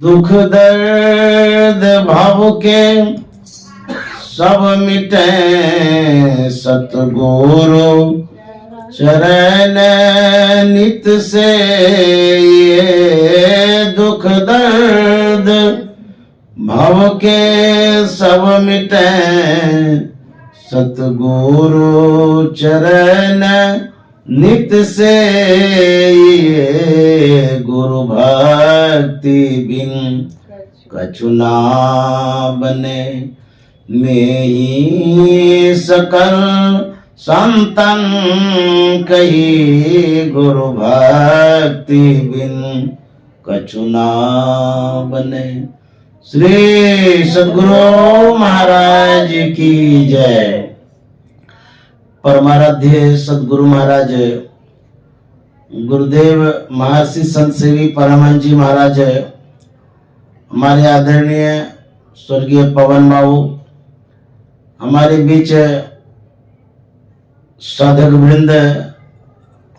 दुख दर्द भव के सब मिटे सतगुरु चरण नित से। ये दुख दर्द भव के सब मिटे सतगुरु चरण नित से। ये गुरु भक्ति बिन कछु ना बने। मैं ही सकल संतन कही गुरु भक्ति बिन कछु ना बने। श्री सद्गुरु महाराज की जय। परमाराध्य सद्गुरु महाराज गुरुदेव महर्षि संत सेवी परमहंस जी महाराज, हमारे आदरणीय स्वर्गीय पवन बाबू, हमारे बीच साधक वृंद,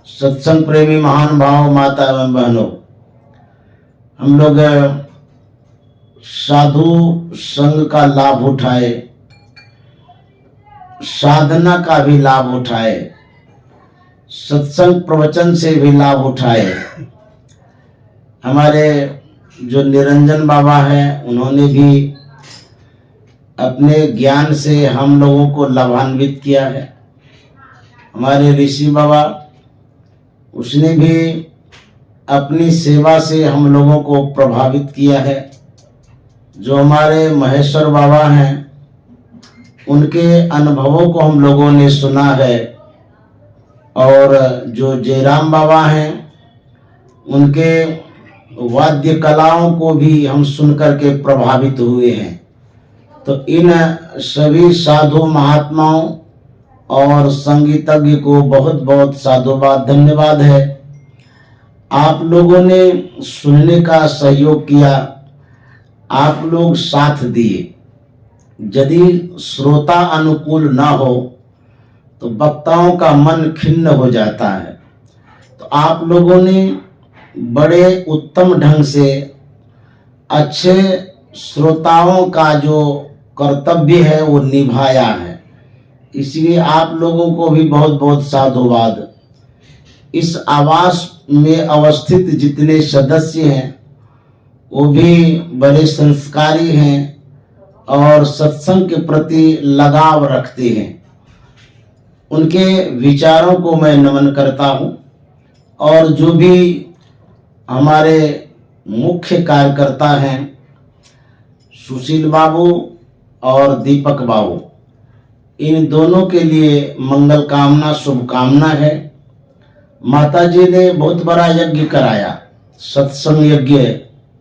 सत्संग प्रेमी महान भाव, माता एवं बहनों, हम लोग साधु संघ का लाभ उठाए, साधना का भी लाभ उठाए, सत्संग प्रवचन से भी लाभ उठाए। हमारे जो निरंजन बाबा हैं, उन्होंने भी अपने ज्ञान से हम लोगों को लाभान्वित किया है। हमारे ऋषि बाबा, उसने भी अपनी सेवा से हम लोगों को प्रभावित किया है। जो हमारे महेश्वर बाबा हैं, उनके अनुभवों को हम लोगों ने सुना है। और जो जयराम बाबा हैं, उनके वाद्य कलाओं को भी हम सुनकर के प्रभावित हुए हैं। तो इन सभी साधु महात्माओं और संगीतज्ञ को बहुत बहुत साधुवाद, धन्यवाद है। आप लोगों ने सुनने का सहयोग किया, आप लोग साथ दिए। यदि श्रोता अनुकूल ना हो तो वक्ताओं का मन खिन्न हो जाता है। तो आप लोगों ने बड़े उत्तम ढंग से अच्छे श्रोताओं का जो कर्तव्य है वो निभाया है। इसलिए आप लोगों को भी बहुत बहुत साधुवाद। इस आवास में अवस्थित जितने सदस्य हैं वो भी बड़े संस्कारी हैं और सत्संग के प्रति लगाव रखते हैं। उनके विचारों को मैं नमन करता हूँ। और जो भी हमारे मुख्य कार्यकर्ता हैं, सुशील बाबू और दीपक बाबू, इन दोनों के लिए मंगल कामना, शुभकामना है। माता जी ने बहुत बड़ा यज्ञ कराया, सत्संग यज्ञ,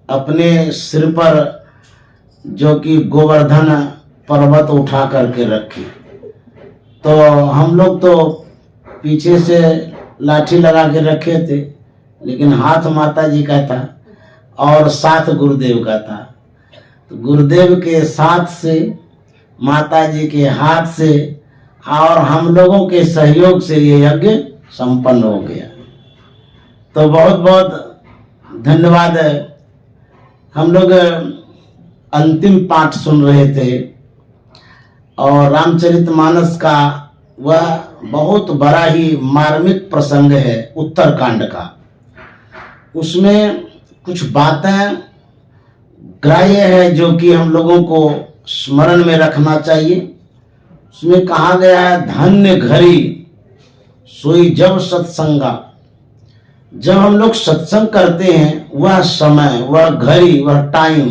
अपने सिर पर जो कि गोवर्धन पर्वत उठा करके रखी। तो हम लोग तो पीछे से लाठी लगा के रखे थे, लेकिन हाथ माता जी का था और साथ गुरुदेव का था। तो गुरुदेव के साथ से, माता जी के हाथ से और हम लोगों के सहयोग से ये यज्ञ संपन्न हो गया। तो बहुत बहुत धन्यवाद है। हम लोग अंतिम पाठ सुन रहे थे और रामचरितमानस का वह बहुत बड़ा ही मार्मिक प्रसंग है, उत्तरकांड का। उसमें कुछ बातें ग्राह्य है जो कि हम लोगों को स्मरण में रखना चाहिए। उसमें कहा गया है, धन्य घड़ी सोई जब सत्संगा। जब हम लोग सत्संग करते हैं, वह समय, वह घड़ी, वह टाइम,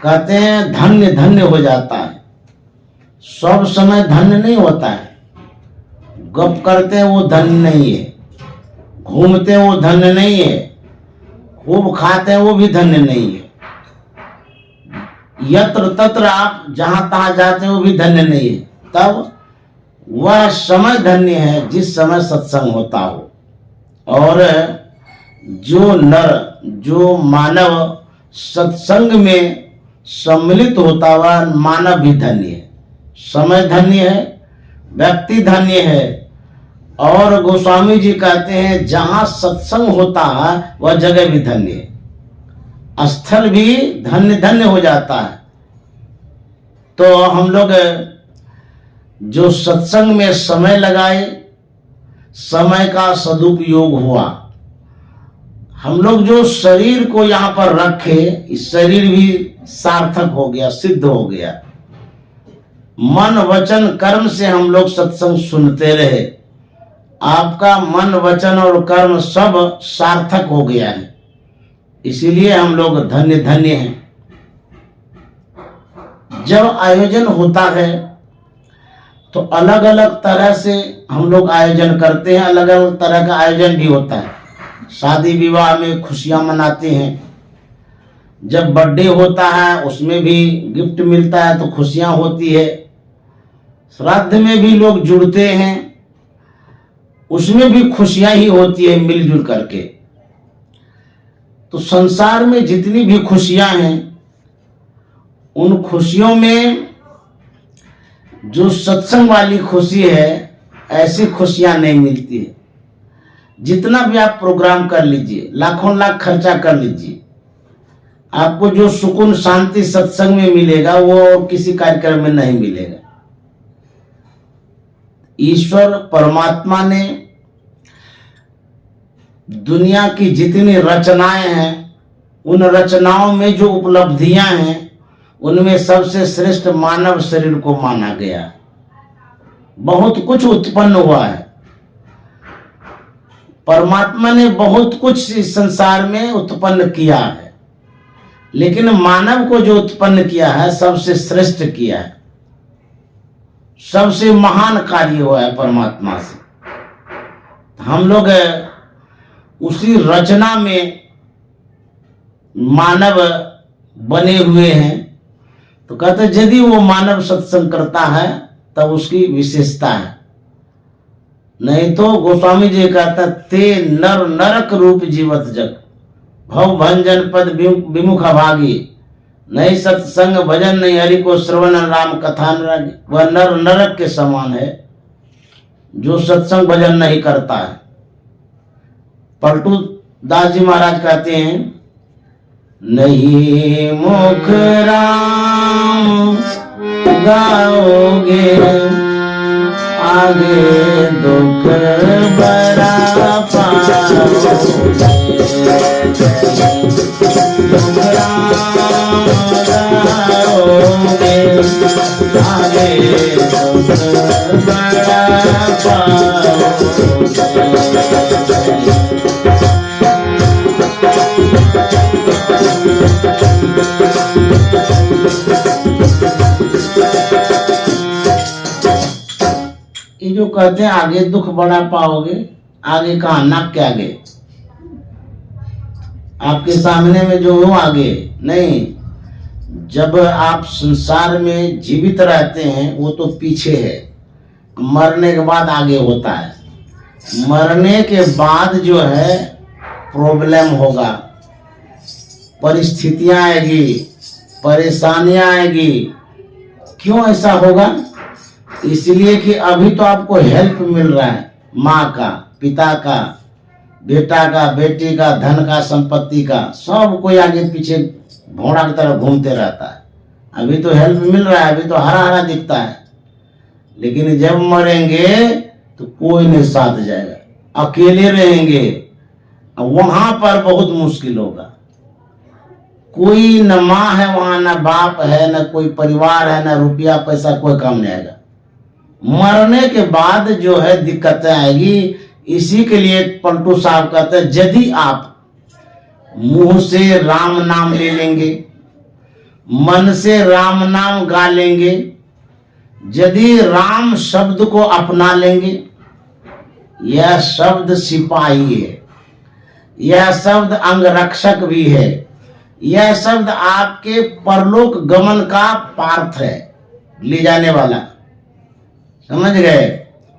कहते हैं धन्य धन्य हो जाता है। सब समय धन्य नहीं होता है। गप करते हैं वो धन्य नहीं है, घूमते हैं वो धन्य नहीं है, खूब खाते हैं वो भी धन्य नहीं है, यत्र तत्र आप जहां तहां जाते हैं वो भी धन्य नहीं है। तब वह समय धन्य है जिस समय सत्संग होता हो। और जो नर, जो मानव सत्संग में सम्मिलित होता हुआ मानव भी धन्य है। समय धन्य है, व्यक्ति धन्य है। और गोस्वामी जी कहते हैं जहां सत्संग होता है वह जगह भी धन्य है। स्थल भी धन्य धन्य हो जाता है। तो हम लोग जो सत्संग में समय लगाए, समय का सदुपयोग हुआ। हम लोग जो शरीर को यहाँ पर रखे, इस शरीर भी सार्थक हो गया, सिद्ध हो गया। मन वचन कर्म से हम लोग सत्संग सुनते रहे, आपका मन वचन और कर्म सब सार्थक हो गया है, इसीलिए हम लोग धन्य धन्य हैं। जब आयोजन होता है तो अलग अलग तरह से हम लोग आयोजन करते हैं, अलग अलग तरह का आयोजन भी होता है। शादी विवाह में खुशियां मनाते हैं, जब बर्थडे होता है उसमें भी गिफ्ट मिलता है तो खुशियां होती है। श्राद्ध में भी लोग जुड़ते हैं, उसमें भी खुशियां ही होती है मिलजुल करके। तो संसार में जितनी भी खुशियां हैं, उन खुशियों में जो सत्संग वाली खुशी है, ऐसी खुशियां नहीं मिलती है। जितना भी आप प्रोग्राम कर लीजिए, लाखों लाख खर्चा कर लीजिए, आपको जो सुकून शांति सत्संग में मिलेगा वो और किसी कार्यक्रम में नहीं मिलेगा। ईश्वर परमात्मा ने दुनिया की जितनी रचनाएं हैं, उन रचनाओं में जो उपलब्धियां हैं, उनमें सबसे श्रेष्ठ मानव शरीर को माना गया। बहुत कुछ उत्पन्न हुआ है, परमात्मा ने बहुत कुछ इस संसार में उत्पन्न किया है, लेकिन मानव को जो उत्पन्न किया है सबसे श्रेष्ठ किया है, सबसे महान कार्य हुआ है परमात्मा से। हम लोग उसी रचना में मानव बने हुए हैं। तो कहते यदि वो मानव सत्संग करता है तब उसकी विशेषता है, नहीं तो गोस्वामी जी कहता ते नर नरक रूप जीवत जग, भव भंजन पद विमुख भागी, नहीं सत्संग भजन नहीं हरि को श्रवण राम कथा अनुरागी। वह नर नरक के समान है जो सत्संग भजन नहीं करता है। पलटू दास जी महाराज कहते हैं, नहीं मुख राम गाओगे, आगे दुख बड़ा पाओगे। दुख राम गाओगे, आगे दुख बड़ा पाओगे। ये जो कहते हैं आगे दुख बड़ा पाओगे, आगे कहाँ, नाक के आगे, आपके सामने में जो हो आगे नहीं। जब आप संसार में जीवित रहते हैं वो तो पीछे है, मरने के बाद आगे होता है। मरने के बाद जो है प्रॉब्लम होगा, परिस्थितियां आएगी, परेशानियां आएगी। क्यों ऐसा होगा? इसलिए कि अभी तो आपको हेल्प मिल रहा है, माँ का, पिता का, बेटा का, बेटी का, धन का, संपत्ति का, सब कोई आगे पीछे घोड़ा की तरह घूमते रहता है। अभी तो हेल्प मिल रहा है, अभी तो हरा हरा दिखता है, लेकिन जब मरेंगे तो कोई नहीं साथ जाएगा, अकेले रहेंगे। वहां पर बहुत मुश्किल होगा। कोई न माँ है वहां, न बाप है, न कोई परिवार है, न रुपया पैसा, कोई काम नहीं आएगा। मरने के बाद जो है दिक्कतें आएगी। इसी के लिए पलटू साहब कहते हैं, यदि आप मुंह से राम नाम ले लेंगे, मन से राम नाम गा लेंगे, यदि राम शब्द को अपना लेंगे, यह शब्द सिपाही है, यह शब्द अंगरक्षक भी है, यह शब्द आपके परलोक गमन का पार्थ है, ले जाने वाला, समझ गए,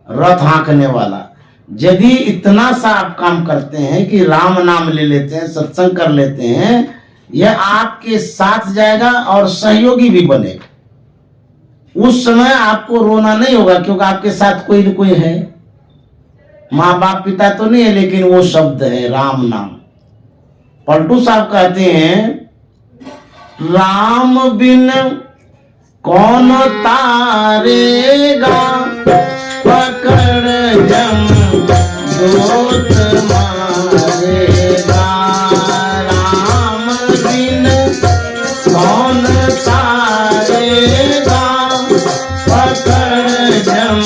रथ हाँकने वाला। यदि इतना सा आप काम करते हैं कि राम नाम ले लेते हैं, सत्संग कर लेते हैं, यह आपके साथ जाएगा और सहयोगी भी बनेगा। उस समय आपको रोना नहीं होगा, क्योंकि आपके साथ कोई न कोई है। माँ बाप पिता तो नहीं है, लेकिन वो शब्द है राम नाम। पलटू साहब कहते हैं राम बिन कौन तारेगा, पकड़ जम दूत मारेगा। राम बिन कौन तारेगा, पकड़ जम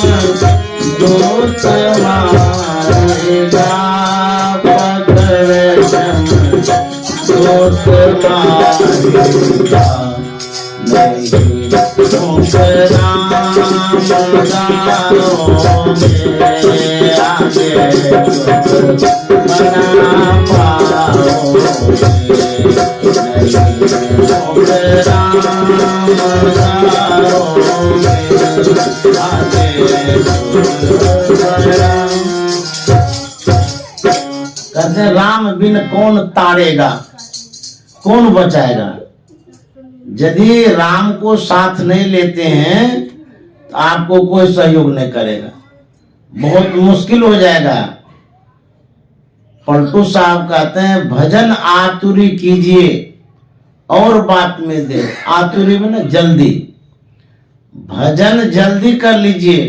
दूत मारेगा। पकड़ जम दूत मारेगा। नहीं राम में आगे बना पाओगे। कहते राम बिन कौन तारेगा, कौन बचाएगा। यदि राम को साथ नहीं लेते हैं तो आपको कोई सहयोग नहीं करेगा, बहुत मुश्किल हो जाएगा। पलटू साहब कहते हैं भजन आतुरी कीजिए और बात में दे। आतुरी में ना जल्दी, भजन जल्दी कर लीजिए,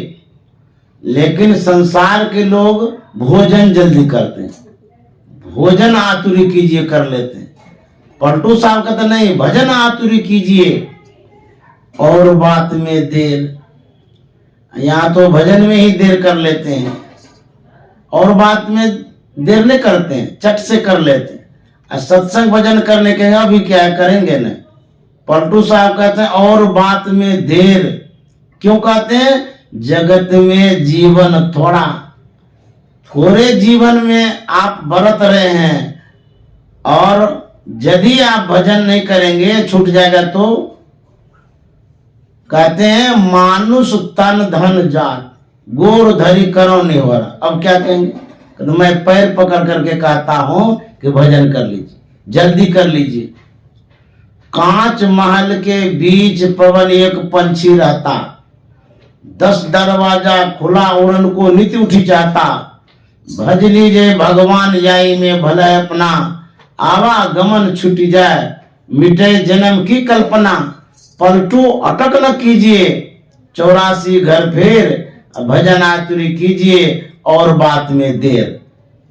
लेकिन संसार के लोग भोजन जल्दी करते हैं, भोजन आतुरी कीजिए कर लेते हैं। पलटू साहब कहते नहीं, भजन आतुरी कीजिए और बात में देर। यहाँ तो भजन में ही देर कर लेते हैं और बात में देर नहीं करते हैं, चट से कर लेते हैं। सत्संग भजन करने के अभी क्या करेंगे न। पलटू साहब कहते हैं और बात में देर। क्यों कहते हैं? जगत में जीवन थोड़ा, थोड़े जीवन में आप बरत रहे हैं और यदि आप भजन नहीं करेंगे छूट जाएगा। तो कहते हैं मानुष तन धन जात, गोर धरी करो नहीं हो रहा। अब क्या कहेंगे? तो मैं पैर पकड़ करके कहता हूं कि भजन कर लीजिए, जल्दी कर लीजिए। कांच महल के बीच पवन एक पंछी रहता, 10 दरवाजा खुला उड़न को नित उठी जाता। भज लीजिए भगवान याई में भला अपना, आवागमन छूट जाए मिटे जन्म की कल्पना। पलटू अटक न कीजिए 84 घर फेर, भजन आतुरी कीजिए और बात में देर।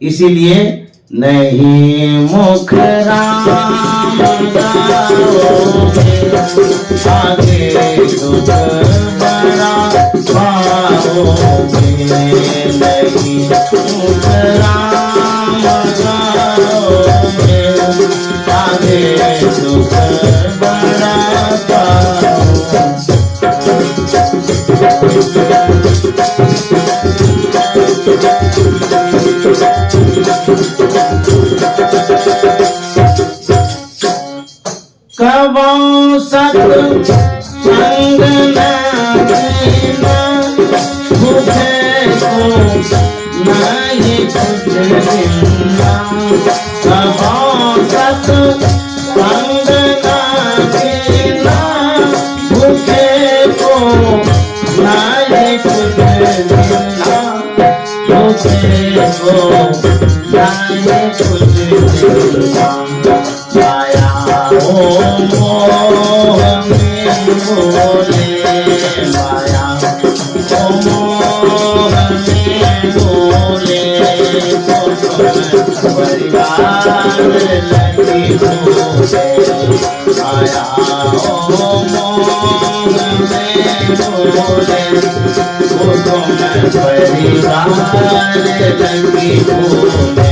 इसीलिए नहीं मुख राम गाओगे, आगे दुख बड़ा पाओगे। नहीं मुख राम गाओगे, आगे दुख बड़ा पाओगे। कबो सत संग न देना, भूखे को नहीं कुछ देना। कबो सत संग न देना, भूखे को नहीं कुछ देना। भूखे को नहीं कुछ देना। माया ओ मोह में बोले, माया ओ मोह में बोले। परिवार लगी बोले, माया ओ मोह में बोले। परिवार लगी बोले।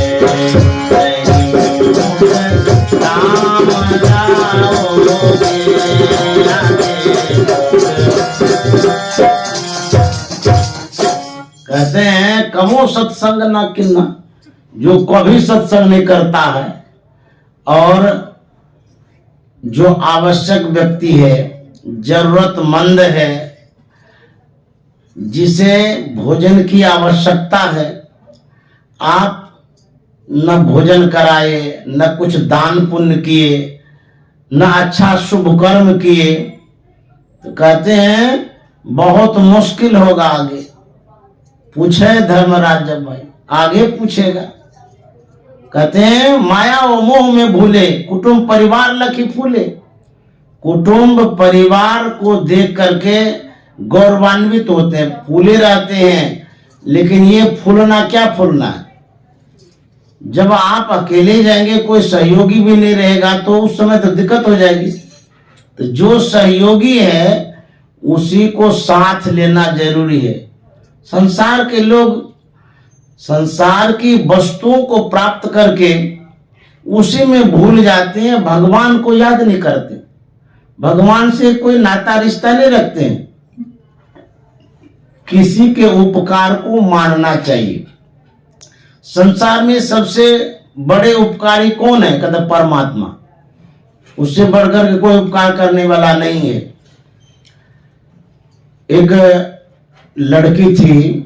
कहते हैं कबो सत्संग न किन्ना, जो कभी सत्संग नहीं करता है और जो आवश्यक व्यक्ति है, जरूरतमंद है, जिसे भोजन की आवश्यकता है, आप न भोजन कराए, न कुछ दान पुण्य किए, न अच्छा शुभ कर्म किए, तो कहते हैं बहुत मुश्किल होगा आगे। पूछे धर्मराज जब भाई आगे पूछेगा। कहते हैं माया और मोह में भूले, कुटुंब परिवार लखी फूले। कुटुंब परिवार को देख करके गौरवान्वित होते हैं, फूले रहते हैं। लेकिन ये फूलना क्या फूलना है, जब आप अकेले जाएंगे, कोई सहयोगी भी नहीं रहेगा, तो उस समय तो दिक्कत हो जाएगी। तो जो सहयोगी है उसी को साथ लेना जरूरी है। संसार के लोग संसार की वस्तुओं को प्राप्त करके उसी में भूल जाते हैं, भगवान को याद नहीं करते, भगवान से कोई नाता रिश्ता नहीं रखते हैं। किसी के उपकार को मानना चाहिए। संसार में सबसे बड़े उपकारी कौन है? कहते परमात्मा। उससे बढ़कर के कोई उपकार करने वाला नहीं है। एक लड़की थी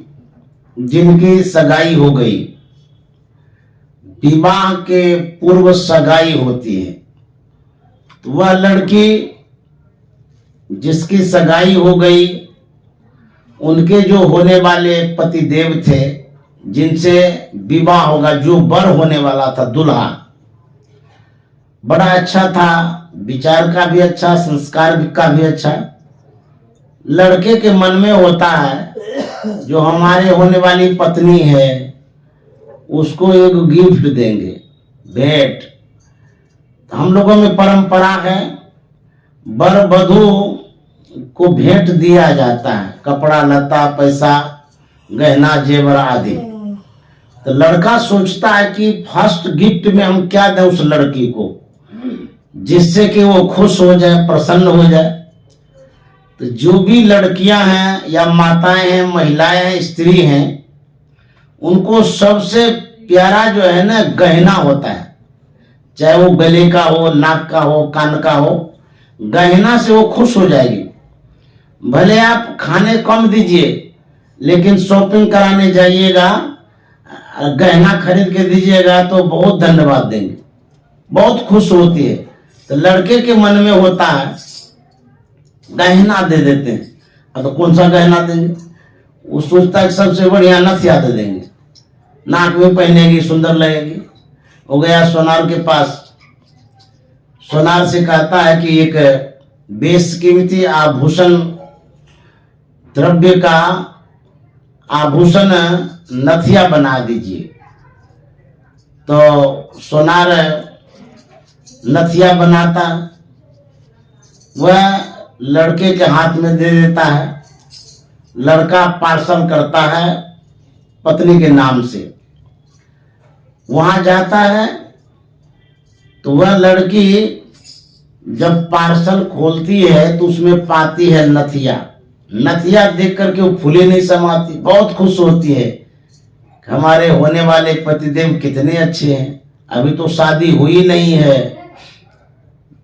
जिनकी सगाई हो गई, विवाह के पूर्व सगाई होती है। तो वह लड़की जिसकी सगाई हो गई, उनके जो होने वाले पति देव थे, जिनसे विवाह होगा, जो वर होने वाला था, दूल्हा, बड़ा अच्छा था, विचार का भी अच्छा, संस्कार का भी अच्छा। लड़के के मन में होता है जो हमारे होने वाली पत्नी है उसको एक गिफ्ट देंगे, भेंट। हम लोगों में परंपरा है, वर वधू को भेंट दिया जाता है, कपड़ा लता, पैसा, गहना जेवर आदि। तो लड़का सोचता है कि फर्स्ट गिफ्ट में हम क्या दें उस लड़की को, जिससे कि वो खुश हो जाए, प्रसन्न हो जाए। तो जो भी लड़कियां हैं या माताएं हैं, महिलाएं हैं, स्त्री हैं, उनको सबसे प्यारा जो है ना गहना होता है, चाहे वो गले का हो, नाक का हो, कान का हो, गहना से वो खुश हो जाएगी। भले आप खाने कम दीजिए, लेकिन शॉपिंग कराने जाइएगा, गहना खरीद के दीजिएगा तो बहुत धन्यवाद देंगे, बहुत खुश होती है। तो लड़के के मन में होता है गहना दे देते हैं। अब तो कौन सा गहना देंगे? वो सोचता है सबसे बढ़िया नथिया दे देंगे, नाक में पहनेगी, सुंदर लगेगी। हो गया सोनार के पास, सोनार से कहता है कि एक बेशकीमती आभूषण द्रव्य का आभूषण नथिया बना दीजिए। तो सोनार नथिया बनाता, वह लड़के के हाथ में दे देता है। लड़का पार्सल करता है पत्नी के नाम से, वहां जाता है। तो वह लड़की जब पार्सल खोलती है तो उसमें पाती है नथिया। नथिया देख करके वो फूले नहीं समाती, बहुत खुश होती है, हमारे होने वाले पतिदेव कितने अच्छे हैं। अभी तो शादी हुई नहीं है,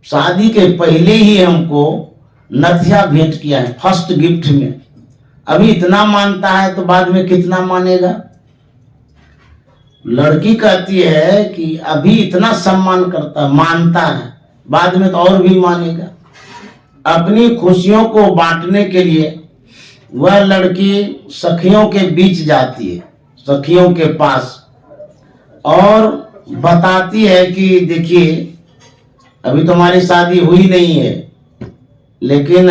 शादी के पहले ही हमको नथिया भेंट किया है फर्स्ट गिफ्ट में। अभी इतना मानता है तो बाद में कितना मानेगा। लड़की कहती है कि अभी इतना सम्मान करता, मानता है, बाद में तो और भी मानेगा। अपनी खुशियों को बांटने के लिए वह लड़की सखियों के बीच जाती है, सखियों के पास, और बताती है कि देखिए अभी तो हमारी शादी हुई नहीं है, लेकिन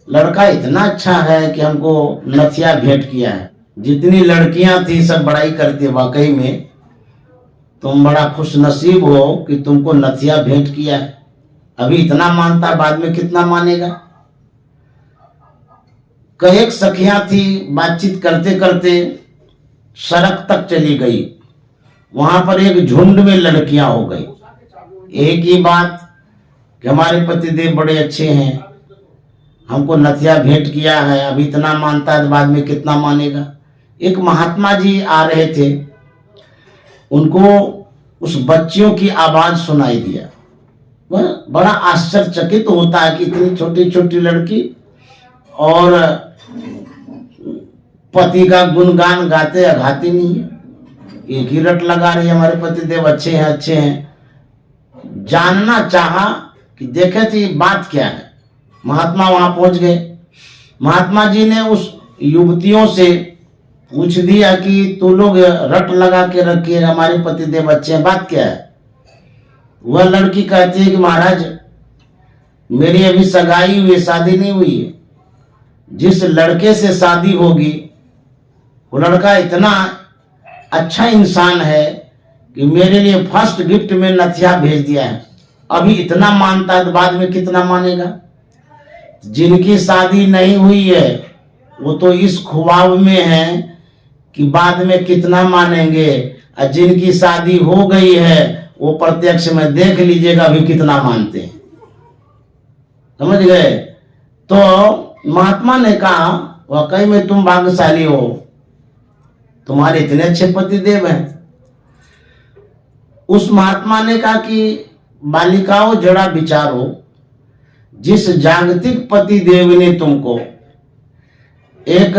लड़का इतना अच्छा है कि हमको नथिया भेंट किया है। जितनी लड़कियां थी सब बड़ाई करती, वाकई में तुम बड़ा खुश नसीब हो कि तुमको नथिया भेंट किया है। अभी इतना मानता, बाद में कितना मानेगा। कई एक सखियां थी, बातचीत करते करते सड़क तक चली गई। वहां पर एक झुंड में लड़कियां हो गई, एक ही बात कि हमारे पतिदेव बड़े अच्छे हैं, हमको नथिया भेंट किया है, अभी इतना मानता है तो बाद में कितना मानेगा। एक महात्मा जी आ रहे थे, उनको उस बच्चियों की आवाज सुनाई दिया। वह बड़ा आश्चर्यचकित होता है कि इतनी छोटी छोटी लड़की और पति का गुणगान गाते गाती नहीं है, एक ही रट लगा रही है, हमारे पतिदेव अच्छे हैं, अच्छे हैं। जानना चाहा कि देखे थी बात क्या है। महात्मा वहां पहुंच गए। महात्मा जी ने उस युवतियों से पूछ दिया कि तू लोग रट लगा के रखिए, हमारे पतिदेव अच्छे हैं, बात क्या है। वह लड़की कहती है कि महाराज मेरी अभी सगाई हुई, शादी नहीं हुई है। जिस लड़के से शादी होगी वो लड़का इतना अच्छा इंसान है कि मेरे लिए फर्स्ट गिफ्ट में नथिया भेज दिया है। अभी इतना मानता है तो बाद में कितना मानेगा। जिनकी शादी नहीं हुई है वो तो इस ख्वाब में है कि बाद में कितना मानेंगे, और जिनकी शादी हो गई है वो प्रत्यक्ष में देख लीजिएगा अभी कितना मानते हैं। समझ गए? तो महात्मा ने कहा वाकई में तुम भाग्यशाली हो, तुम्हारे इतने अच्छे पतिदेव हैं। उस महात्मा ने कहा कि बालिकाओं जरा विचारो, जिस जागतिक पतिदेव ने तुमको एक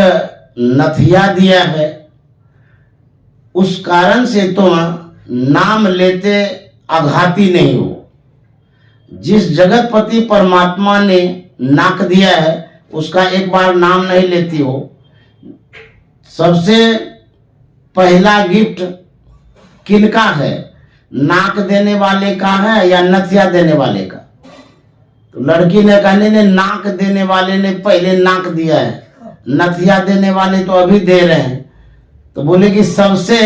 नथिया दिया है उस कारण से तुम नाम लेते आघाती नहीं हो। जिस जगतपति परमात्मा ने नाक दिया है उसका एक बार नाम नहीं लेती हो। सबसे पहला गिफ्ट किनका है? नाक देने वाले का है या नथिया देने वाले का? तो लड़की ने कहने ने नाक देने वाले ने पहले नाक दिया है, नथिया देने वाले तो अभी दे रहे हैं। तो बोले कि सबसे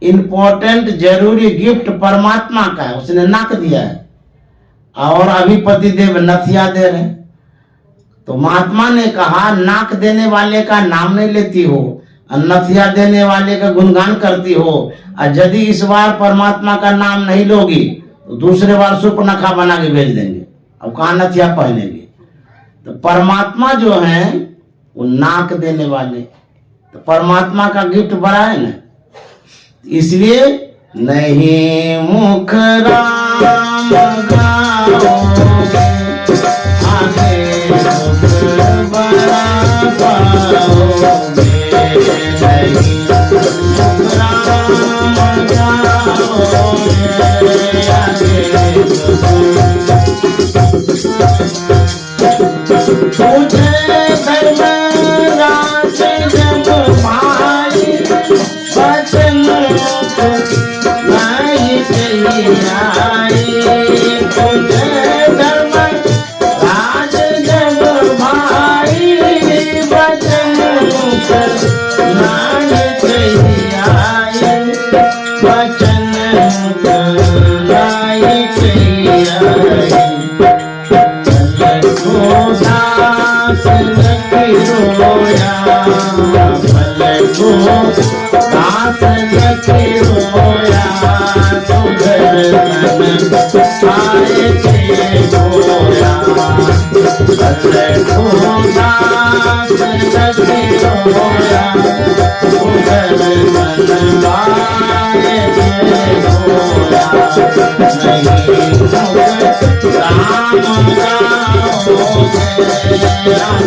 इंपॉर्टेंट जरूरी गिफ्ट परमात्मा का है, उसने नाक दिया है और अभी पतिदेव नथिया दे रहे हैं। तो महात्मा ने कहा नाक देने वाले का नाम नहीं लेती हो और नथिया देने वाले का गुणगान करती हो, और यदि इस बार परमात्मा का नाम नहीं लोगी तो दूसरे बार सुर्पनखा बना के भेज देंगे, अब कहाँ नथिया पहनेंगे। तो परमात्मा जो है वो नाक देने वाले, तो परमात्मा का गिफ्ट बड़ा है ना। इसलिए नहीं मुख राम गाओ, आगे मुख बड़ा पाओगे। नहीं मुख राम गाओगे, आगे तुझे धर्मराज जग माई, वचन नहीं आई। तुझे धर्मराज जग माई, वचन नहीं आई। वचन नहीं आई। दास लखी रोया, दास लखी रोया, सुधर तन आए थे रोया। दास लखी रोया, सुधर तन आए थे रोया। नहीं राम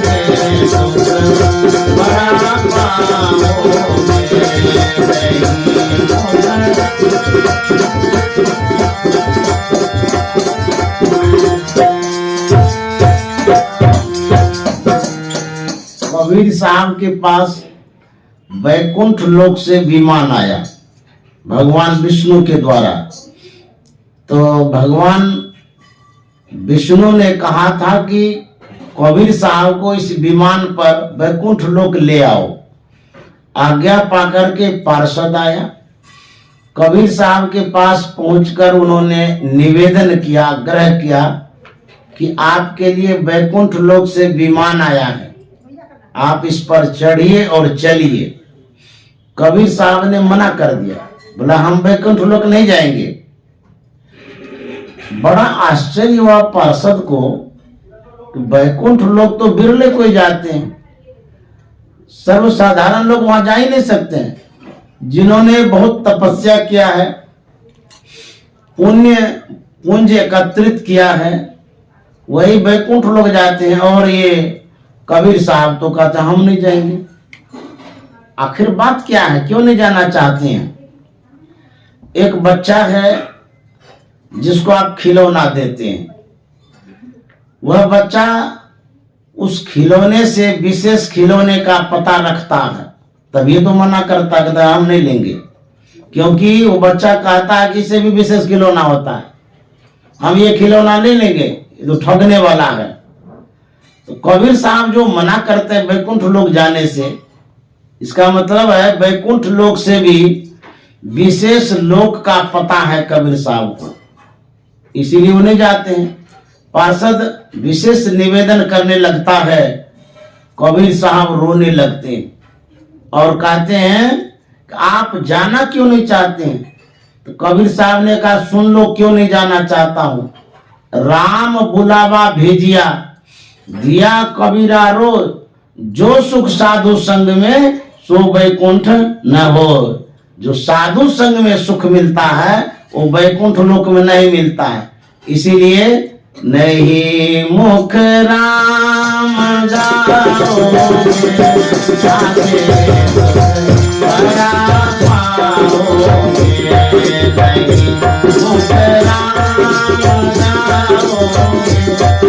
कबीर साहब के पास वैकुंठ लोक से विमान आया भगवान विष्णु के द्वारा। तो भगवान विष्णु ने कहा था कि कबीर साहब को इस विमान पर वैकुंठ लोक ले आओ। आज्ञा पाकर के पार्षद आया, कबीर साहब के पास पहुंचकर उन्होंने निवेदन किया, आग्रह किया कि आपके लिए वैकुंठ लोक से विमान आया है, आप इस पर चढ़िए और चलिए। कबीर साहब ने मना कर दिया, बोला हम वैकुंठ लोक नहीं जाएंगे। बड़ा आश्चर्य हुआ पार्षद को, वैकुंठ लोक तो बिरले कोई जाते हैं, सर्वसाधारण लोग वहां जा ही नहीं सकते हैं। जिन्होंने बहुत तपस्या किया है, पुंज एकत्रित किया है, वही वैकुंठ लोग जाते हैं। और ये कबीर साहब तो कहते हम नहीं जाएंगे। आखिर बात क्या है, क्यों नहीं जाना चाहते हैं? एक बच्चा है जिसको आप खिलौना देते हैं, वह बच्चा उस खिलौने से विशेष खिलौने का पता रखता है, तभी तो मना करता है, हम नहीं लेंगे। क्योंकि वो बच्चा कहता है कि इससे भी विशेष खिलौना होता है, हम ये खिलौना नहीं लेंगे, ये तो ठगने वाला है। तो कबीर साहब जो मना करते हैं वैकुंठ लोक जाने से, इसका मतलब है वैकुंठ लोक से भी विशेष लोक का पता है कबीर साहब को, इसीलिए उन्हें जाते हैं। पार्षद विशेष निवेदन करने लगता है, कबीर साहब रोने लगते हैं और कहते हैं कि आप जाना क्यों नहीं चाहते हैं? तो कबीर साहब ने कहा, सुन लो क्यों नहीं जाना चाहता हूं। राम बुलावा भेजिया दिया कबीरा रो, जो सुख साधु संग में सो वैकुंठ न हो। जो साधु संग में सुख मिलता है वो वैकुंठ लोक में नहीं मिलता है। इसीलिए नहीं मुख राम गाओगे, बड़ा पाओगे। नहीं मुख राम गाओगे, बड़ा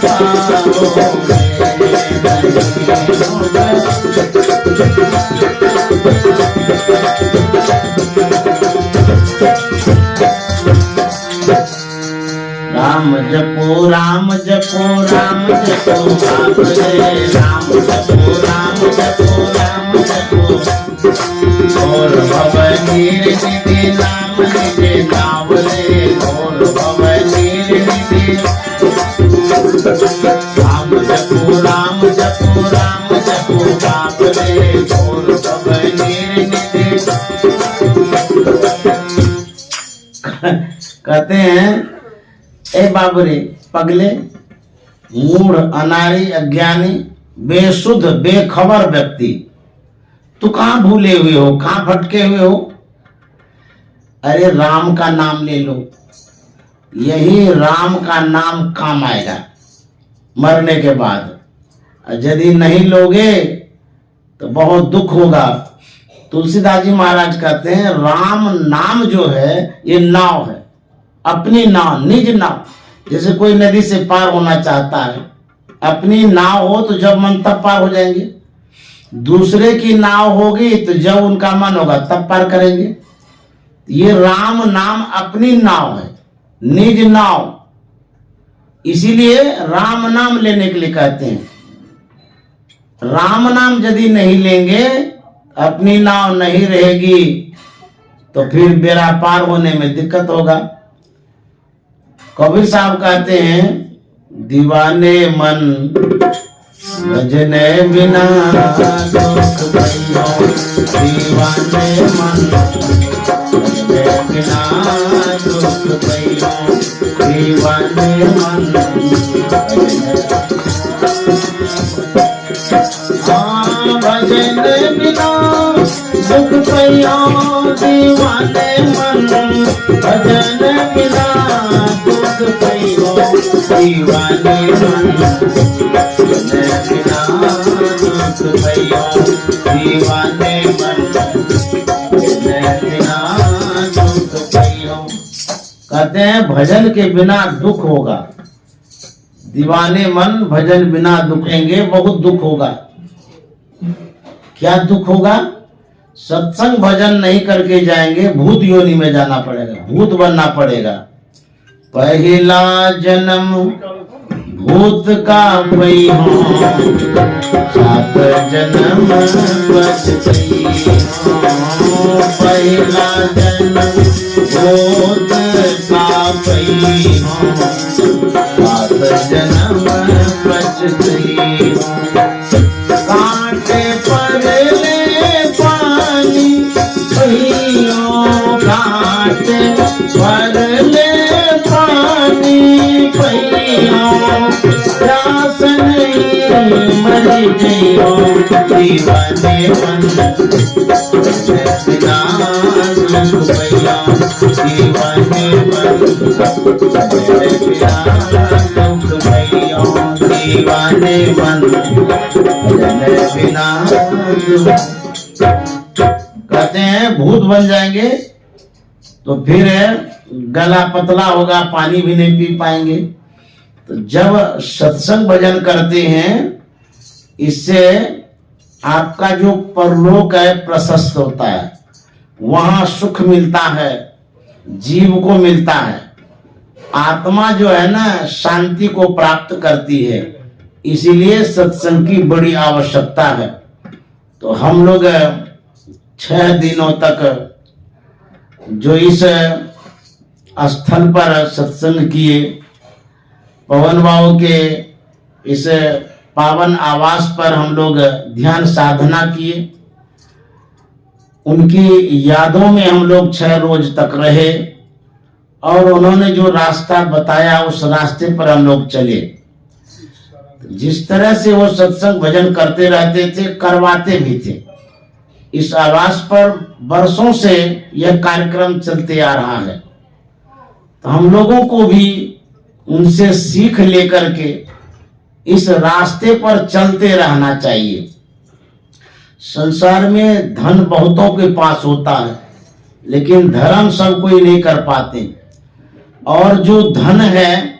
पाओगे। राम जपो राम जपो राम जपो आप रे, राम जपो राम जपो राम जपो। और भव नीर निधि नाम निधि नाम रे, और भव नीर निधि। राम जपो राम जपो राम जपो आप रे, और भव नीर निधि। कहते हैं, ए बाबरे पगले, मूढ़ अनाड़ी अज्ञानी बेसुध बेखबर व्यक्ति, तू कहां भूले हुए हो, कहां भटके हुए हो? अरे राम का नाम ले लो, यही राम का नाम काम आएगा मरने के बाद। यदि नहीं लोगे तो बहुत दुख होगा। तुलसीदास जी महाराज कहते हैं, राम नाम जो है ये नाव है, अपनी नाव, निज नाव। जैसे कोई नदी से पार होना चाहता है, अपनी नाव हो तो जब मन तब पार हो जाएंगे, दूसरे की नाव होगी तो जब उनका मन होगा तब पार करेंगे। ये राम नाम अपनी नाव है, निज नाव। इसीलिए राम नाम लेने के लिए कहते हैं। राम नाम यदि नहीं लेंगे, अपनी नाव नहीं रहेगी, तो फिर बेड़ा पार होने में दिक्कत होगा। कबीर साहब कहते हैं, दीवाने मन भजने बिना दुख भयो, दीवाने मन भजने बिना दुख भयो, दीवाने मन भजने बिना दुख भयो, दीवाने मन भजने बिना दुख भयो, दीवाने मन भजने बिना दुख भयो, दीवाने मन भजने बिना दुख भयो। कहते हैं भजन के बिना दुख होगा, दीवाने मन भजन बिना दुखेंगे, बहुत दुख होगा। क्या दुख होगा? सत्संग भजन नहीं करके जाएंगे, भूत योनि में जाना पड़ेगा, भूत बनना पड़ेगा। पहला जन्म भूत का पई हो, सात जन्म बच गई हो। पहला जन्म भूत का पई हो, सात जन्म बच गई हो। कांटे पर ले पानी पहियों, कांटे पर ले पानी पहियों, प्यास नहीं मर गईयो, दीवाने मन बिना दुख भैया, दीवाने मन बिना दुख भैया, दीवाने मन बिना। कहते हैं भूत बन जाएंगे तो फिर गला पतला होगा, पानी भी नहीं पी पाएंगे। तो जब सत्संग भजन करते हैं, इससे आपका जो परलोक है प्रशस्त होता है, वहां सुख मिलता है, जीव को मिलता है। आत्मा जो है ना शांति को प्राप्त करती है, इसीलिए सत्संग की बड़ी आवश्यकता है। तो हम लोग 6 दिनों तक जो इस स्थल पर सत्संग किए, पवन बाबू के इस पावन आवास पर हम लोग ध्यान साधना किए, उनकी यादों में हम लोग 6 रोज तक रहे और उन्होंने जो रास्ता बताया उस रास्ते पर हम लोग चले। जिस तरह से वो सत्संग भजन करते रहते थे, करवाते भी थे। इस आवास पर वर्षों से यह कार्यक्रम चलते आ रहा है, तो हम लोगों को भी उनसे सीख लेकर के इस रास्ते पर चलते रहना चाहिए। संसार में धन बहुतों के पास होता है, लेकिन धर्म सब कोई नहीं कर पाते। और जो धन है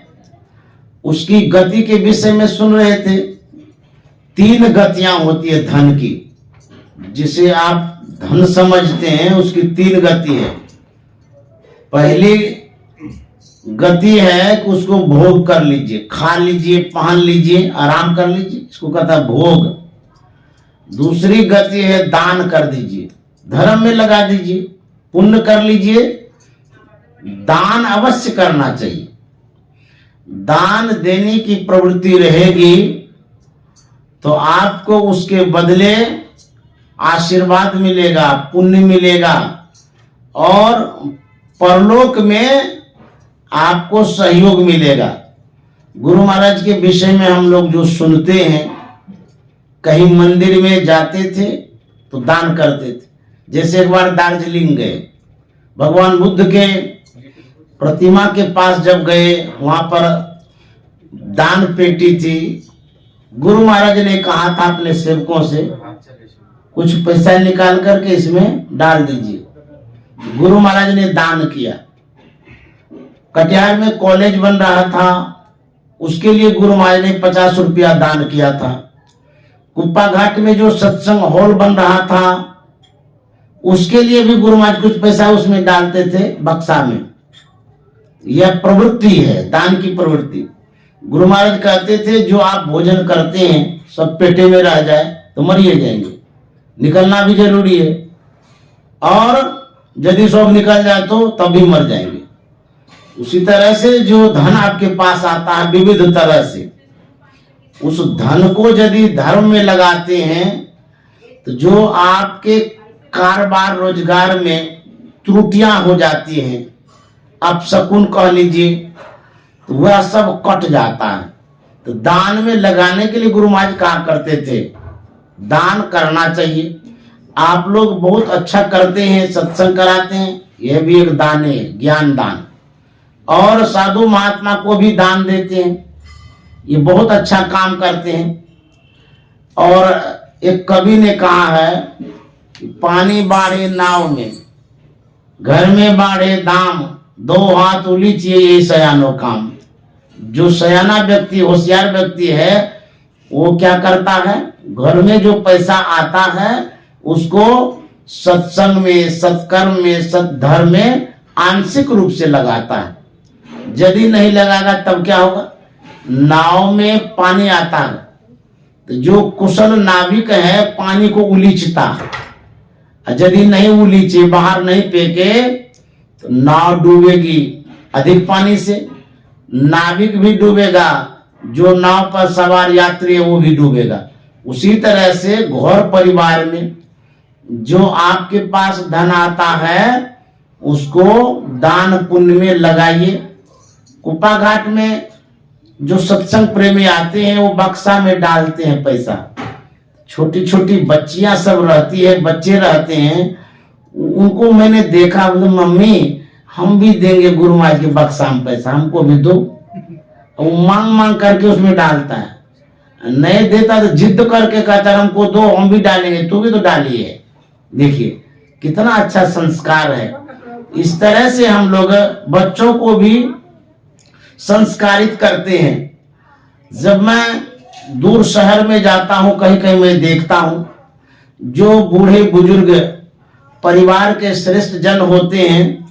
उसकी गति के विषय में सुन रहे थे। 3 गतियां होती है धन की, जिसे आप धन समझते हैं उसकी 3 गति है। पहली गति है कि उसको भोग कर लीजिए, खा लीजिए, पहन लीजिए, आराम कर लीजिए, इसको कहता है भोग। दूसरी गति है दान कर दीजिए, धर्म में लगा दीजिए, पुण्य कर लीजिए। दान अवश्य करना चाहिए। दान देने की प्रवृत्ति रहेगी तो आपको उसके बदले आशीर्वाद मिलेगा, पुण्य मिलेगा और परलोक में आपको सहयोग मिलेगा। गुरु महाराज के विषय में हम लोग जो सुनते हैं, कहीं मंदिर में जाते थे तो दान करते थे। जैसे एक बार दार्जिलिंग गए, भगवान बुद्ध के प्रतिमा के पास जब गए, वहां पर दान पेटी थी। गुरु महाराज ने कहा था अपने सेवकों से कुछ पैसा निकाल करके इसमें डाल दीजिए। गुरु महाराज ने दान किया। कटिहार में कॉलेज बन रहा था, उसके लिए गुरु महाराज ने 50 रुपया दान किया था। कुप्पा घाट में जो सत्संग हॉल बन रहा था, उसके लिए भी गुरु महाराज कुछ पैसा उसमें डालते थे बक्सा में। यह प्रवृत्ति है, दान की प्रवृत्ति। गुरु महाराज कहते थे जो आप भोजन करते हैं सब पेटे में रह जाए तो मरिए जाएंगे, निकलना भी जरूरी है, और यदि सब निकल जाए तो तब भी मर जाएंगे। उसी तरह से जो धन आपके पास आता है विविध तरह से, उस धन को यदि धर्म में लगाते हैं तो जो आपके कारोबार रोजगार में त्रुटियां हो जाती हैं, आप शकुन कह लीजिए, तो वह सब कट जाता है। तो दान में लगाने के लिए गुरु महाराज कहा करते थे दान करना चाहिए। आप लोग बहुत अच्छा करते हैं, सत्संग कराते हैं, यह भी एक दान है, ज्ञान दान। और साधु महात्मा को भी दान देते हैं, ये बहुत अच्छा काम करते हैं। और एक कवि ने कहा है कि पानी बाढ़े नाव में, घर में बाढ़े दाम, 2 हाथ उलीचिए ये सयानो काम। जो सयाना व्यक्ति, होशियार व्यक्ति है, वो क्या करता है, घर में जो पैसा आता है उसको सत्संग में, सत्कर्म में, सत्धर्म में आंशिक रूप से लगाता है। यदि नहीं लगाएगा तब क्या होगा, नाव में पानी आता है तो जो कुशल नाविक है पानी को उलीचता है। यदि नहीं उलीचे, बाहर नहीं फेंके तो नाव डूबेगी अधिक पानी से, नाविक भी डूबेगा, जो नाव पर सवार यात्री है वो भी डूबेगा। उसी तरह से घर परिवार में जो आपके पास धन आता है उसको दान पुण्य में लगाइए। कुप्पा घाट में जो सत्संग प्रेमी आते हैं वो बक्सा में डालते हैं पैसा। छोटी छोटी बच्चियां सब रहती है, बच्चे रहते हैं, उनको मैंने देखा, मम्मी हम भी देंगे गुरु महाराज के बक्सा में पैसा, हमको भी दो। वो मांग मांग करके उसमें डालता है, नहीं देता तो जिद करके कहता है हमको दो, हम भी डालेंगे, तू भी तो डाली है। देखिए कितना अच्छा संस्कार है। इस तरह से हम लोग बच्चों को भी संस्कारित करते हैं। जब मैं दूर शहर में जाता हूं, कहीं कहीं मैं देखता हूं जो बूढ़े बुजुर्ग परिवार के श्रेष्ठ जन होते हैं,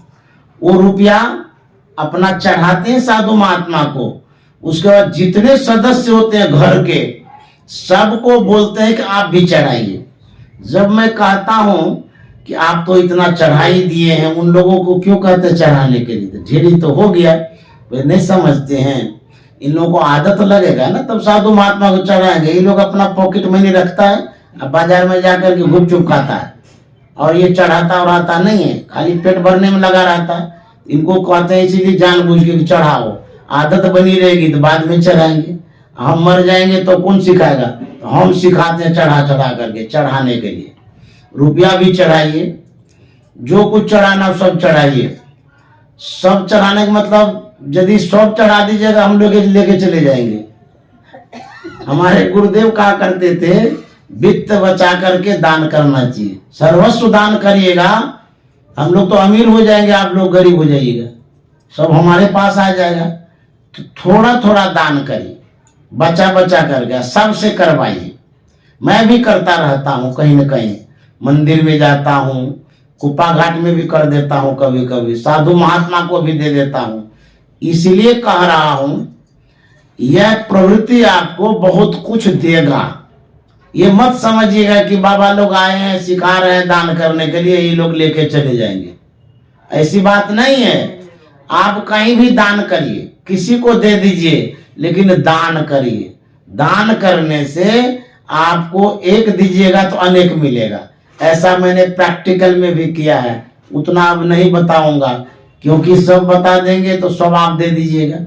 वो रुपया अपना चढ़ाते हैं साधु महात्मा को। उसके बाद जितने सदस्य होते हैं घर के सबको बोलते हैं कि आप भी चढ़ाइए। जब मैं कहता हूं कि आप तो इतना चढ़ाई दिए हैं, उन लोगों को क्यों कहते हैं चढ़ाने के लिए, तो ढेरी तो हो गया, वे नहीं समझते हैं। इन लोगों को आदत लगेगा ना तब साधु महात्मा को चढ़ाएंगे। ये लोग अपना पॉकेट मनी रखता है, अब बाजार में जाकर के गुपचुप खाता है और ये चढ़ाता और आता नहीं है, खाली पेट भरने में लगा रहता है। इनको कहते हैं इसीलिए जानबूझ के चढ़ाओ, आदत बनी रहेगी तो बाद में चढ़ाएंगे। हम मर जाएंगे तो कौन सिखाएगा, तो हम सिखाते हैं चढ़ा चढ़ा करके चढ़ाने के लिए। रुपया भी चढ़ाइए, जो कुछ चढ़ाना सब चढ़ाइए। सब चढ़ाने का मतलब यदि सब चढ़ा दीजिएगा हम लोग लेके चले जाएंगे। हमारे गुरुदेव कहा करते थे वित्त बचा करके दान करना चाहिए, सर्वस्व दान करिएगा, हम लोग तो अमीर हो जाएंगे, आप लोग गरीब हो जाइएगा, सब हमारे पास आ जाएगा। तो थोड़ा थोड़ा दान करिए, बचा बचा करके सबसे करवाइए। मैं भी करता रहता हूँ, कहीं न कहीं मंदिर में जाता हूँ, कुप्पा घाट में भी कर देता हूँ, कभी कभी साधु महात्मा को भी दे देता हूँ। इसलिए कह रहा हूँ यह प्रवृत्ति आपको बहुत कुछ देगा। ये मत समझिएगा कि बाबा लोग आए हैं सिखा रहे हैं दान करने के लिए, ये लोग लेके चले जाएंगे, ऐसी बात नहीं है। आप कहीं भी दान करिए, किसी को दे दीजिए, लेकिन दान करिए। दान करने से आपको एक दीजिएगा तो अनेक मिलेगा। ऐसा मैंने प्रैक्टिकल में भी किया है, उतना अब नहीं बताऊंगा क्योंकि सब बता देंगे तो सब आप दे दीजिएगा।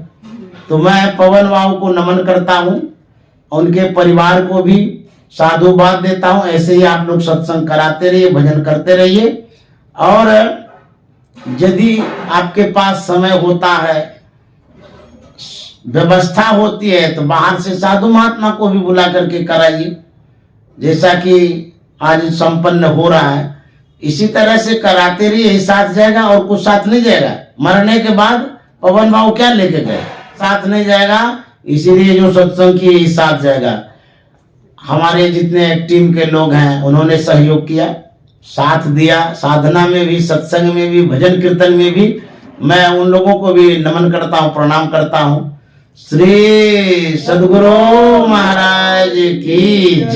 तो मैं पवन बाबू को नमन करता हूँ, उनके परिवार को भी साधुवाद देता हूँ। ऐसे ही आप लोग सत्संग कराते रहिए, भजन करते रहिए, और यदि आपके पास समय होता है, व्यवस्था होती है, तो बाहर से साधु महात्मा को भी बुला करके कराइए, जैसा कि आज संपन्न हो रहा है। इसी तरह से कराते रहिए, ही साथ जाएगा और कुछ साथ नहीं जाएगा। मरने के बाद पवन बाबू क्या लेके गए, साथ नहीं जाएगा, इसीलिए जो सत्संग किए ही साथ जाएगा। हमारे जितने टीम के लोग हैं उन्होंने सहयोग किया, साथ दिया, साधना में भी, सत्संग में भी, भजन कीर्तन में भी। मैं उन लोगों को भी नमन करता हूँ, प्रणाम करता हूँ। श्री सद्गुरु महाराज की जय।